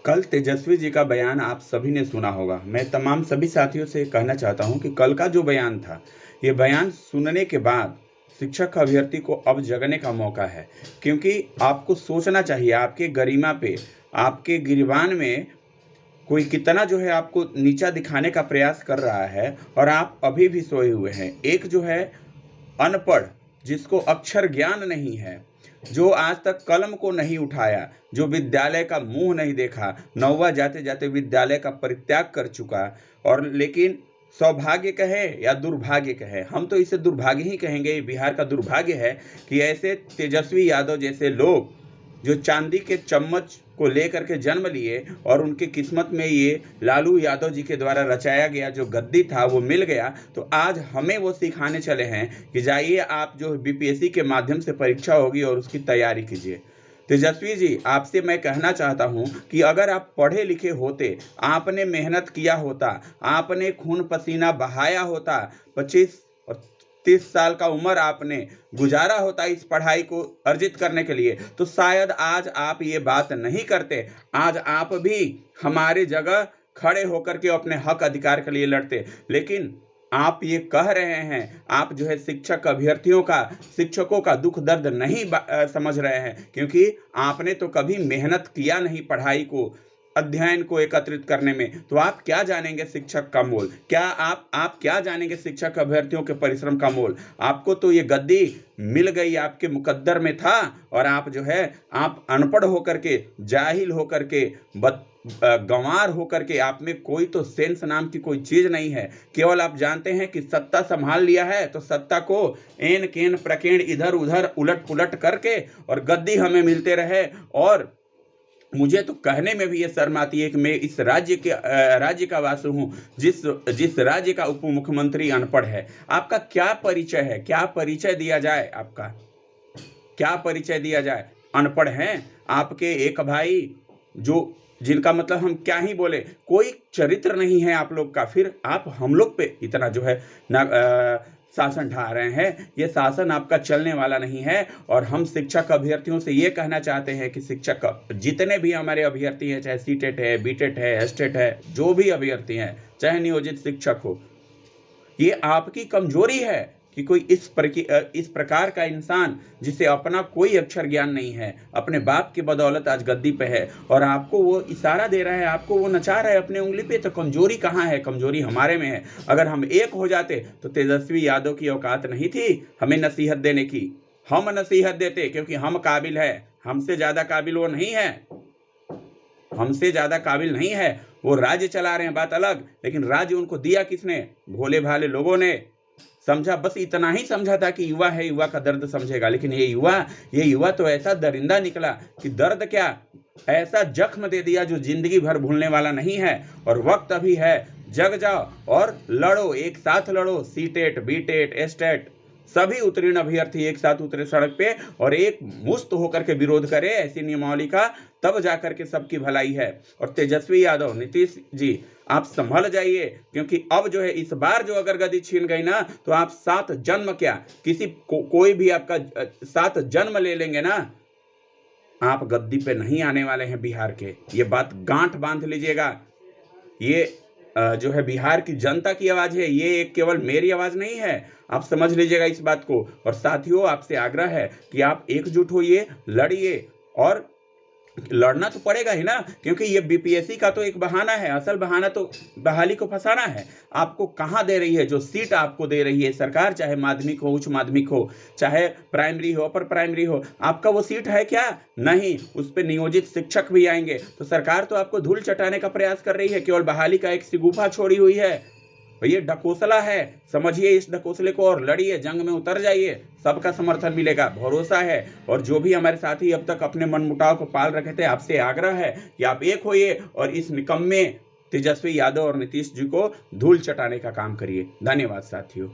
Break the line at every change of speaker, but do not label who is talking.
कल तेजस्वी जी का बयान आप सभी ने सुना होगा। मैं तमाम सभी साथियों से कहना चाहता हूं कि कल का जो बयान था, ये बयान सुनने के बाद शिक्षक अभ्यर्थी को अब जगने का मौका है। क्योंकि आपको सोचना चाहिए, आपके गरिमा पे, आपके गिरबान में कोई कितना जो है आपको नीचा दिखाने का प्रयास कर रहा है और आप अभी भी सोए हुए हैं। एक जो है अनपढ़, जिसको अक्षर ज्ञान नहीं है, जो आज तक कलम को नहीं उठाया, जो विद्यालय का मुंह नहीं देखा, नौवा जाते जाते विद्यालय का परित्याग कर चुका, और लेकिन सौभाग्य कहे या दुर्भाग्य कहे, हम तो इसे दुर्भाग्य ही कहेंगे। बिहार का दुर्भाग्य है कि ऐसे तेजस्वी यादव जैसे लोग जो चांदी के चम्मच को लेकर के जन्म लिए और उनकी किस्मत में ये लालू यादव जी के द्वारा रचाया गया जो गद्दी था वो मिल गया, तो आज हमें वो सिखाने चले हैं कि जाइए आप जो बीपीएससी के माध्यम से परीक्षा होगी और उसकी तैयारी कीजिए। तेजस्वी जी, आपसे मैं कहना चाहता हूं कि अगर आप पढ़े लिखे होते, आपने मेहनत किया होता, आपने खून पसीना बहाया होता, 25 और 30 साल का उम्र आपने गुजारा होता इस पढ़ाई को अर्जित करने के लिए, तो शायद आज आप ये बात नहीं करते। आज आप भी हमारे जगह खड़े होकर के अपने हक अधिकार के लिए लड़ते। लेकिन आप ये कह रहे हैं, आप जो है शिक्षक अभ्यर्थियों का, शिक्षकों का दुख दर्द नहीं समझ रहे हैं, क्योंकि आपने तो कभी मेहनत किया नहीं पढ़ाई को, अध्ययन को एकत्रित करने में। तो आप क्या जानेंगे शिक्षक का मोल? क्या आप क्या जानेंगे शिक्षक अभ्यर्थियों के परिश्रम का मोल? आपको तो ये गद्दी मिल गई, आपके मुकद्दर में था, और आप जो है आप अनपढ़ होकर के, जाहिल होकर के, गंवार होकर के, आप में कोई तो सेंस नाम की कोई चीज नहीं है। केवल आप जानते हैं कि सत्ता संभाल लिया है तो सत्ता को एन केन प्रकेण इधर उधर उलट पुलट करके और गद्दी हमें मिलते रहे। और मुझे तो कहने में भी ये शर्म आती है कि मैं इस राज्य का वासी हूँ जिस राज्य का उप मुख्यमंत्री अनपढ़ है। आपका क्या परिचय है? क्या परिचय दिया जाए? आपका क्या परिचय दिया जाए? अनपढ़ हैं आपके एक भाई, जो जिनका मतलब हम क्या ही बोले, कोई चरित्र नहीं है आप लोग का। फिर आप हम लोग पे इतना जो है ना शासन ढा रहे हैं। ये शासन आपका चलने वाला नहीं है। और हम शिक्षक अभ्यर्थियों से ये कहना चाहते हैं कि शिक्षक जितने भी हमारे अभ्यर्थी हैं, चाहे सीटेट है, बीटेट है, एस्टेट है, जो भी अभ्यर्थी हैं, चाहे नियोजित शिक्षक हो, ये आपकी कमजोरी है कि कोई इस प्रकार का इंसान जिसे अपना कोई अक्षर ज्ञान नहीं है, अपने बाप की बदौलत आज गद्दी पे है, और आपको वो इशारा दे रहा है, आपको वो नचा रहा है अपने उंगली पे। तो कमजोरी कहाँ है? कमजोरी हमारे में है। अगर हम एक हो जाते तो तेजस्वी यादव की औकात नहीं थी हमें नसीहत देने की। हम नसीहत देते क्योंकि हम काबिल है, हमसे ज्यादा काबिल वो नहीं है, हमसे ज्यादा काबिल नहीं है। वो राज्य चला रहे हैं, बात अलग, लेकिन राज्य उनको दिया किसने? भोले भाले लोगों ने। समझा, बस इतना ही समझा था कि युवा है, युवा का दर्द समझेगा। लेकिन ये युवा तो ऐसा दरिंदा निकला कि दर्द क्या, ऐसा जख्म दे दिया जो जिंदगी भर भूलने वाला नहीं है। और वक्त अभी है, जग जाओ और लड़ो, एक साथ लड़ो। सीटेट, बीटेट, एस्टेट, सभी उत्तीर्ण अभ्यर्थी एक साथ उतरे सड़क पे और एक मुस्त होकर के विरोध करे ऐसी नियमावली का, तब जाकर के सबकी भलाई है। और तेजस्वी यादव, नीतीश जी, आप संभल जाइए, क्योंकि अब जो है इस बार जो अगर गद्दी छीन गई ना, तो आप 7 जन्म क्या, कोई भी आपका 7 जन्म ले लेंगे ना, आप गद्दी पे नहीं आने वाले हैं बिहार के। ये बात गांठ बांध लीजिएगा। ये जो है बिहार की जनता की आवाज है, ये एक केवल मेरी आवाज नहीं है। आप समझ लीजिएगा इस बात को। और साथियों, आपसे आग्रह है कि आप एकजुट होइए, लड़िए। और लड़ना तो पड़ेगा ही ना, क्योंकि ये बीपीएससी का तो एक बहाना है, असल बहाना तो बहाली को फंसाना है। आपको कहाँ दे रही है? जो सीट आपको दे रही है सरकार, चाहे माध्यमिक हो, उच्च माध्यमिक हो, चाहे प्राइमरी हो, अपर प्राइमरी हो, आपका वो सीट है क्या? नहीं। उस पर नियोजित शिक्षक भी आएंगे। तो सरकार तो आपको धूल चटाने का प्रयास कर रही है, केवल बहाली का एक सिगुफा छोड़ी हुई है। ये ढकोसला है, समझिए इस ढकोसले को और लड़िए, जंग में उतर जाइए, सबका समर्थन मिलेगा, भरोसा है। और जो भी हमारे साथी अब तक अपने मनमुटाव को पाल रखे थे, आपसे आग्रह है कि आप एक होइए और इस निकम्मे तेजस्वी यादव और नीतीश जी को धूल चटाने का काम करिए। धन्यवाद साथियों।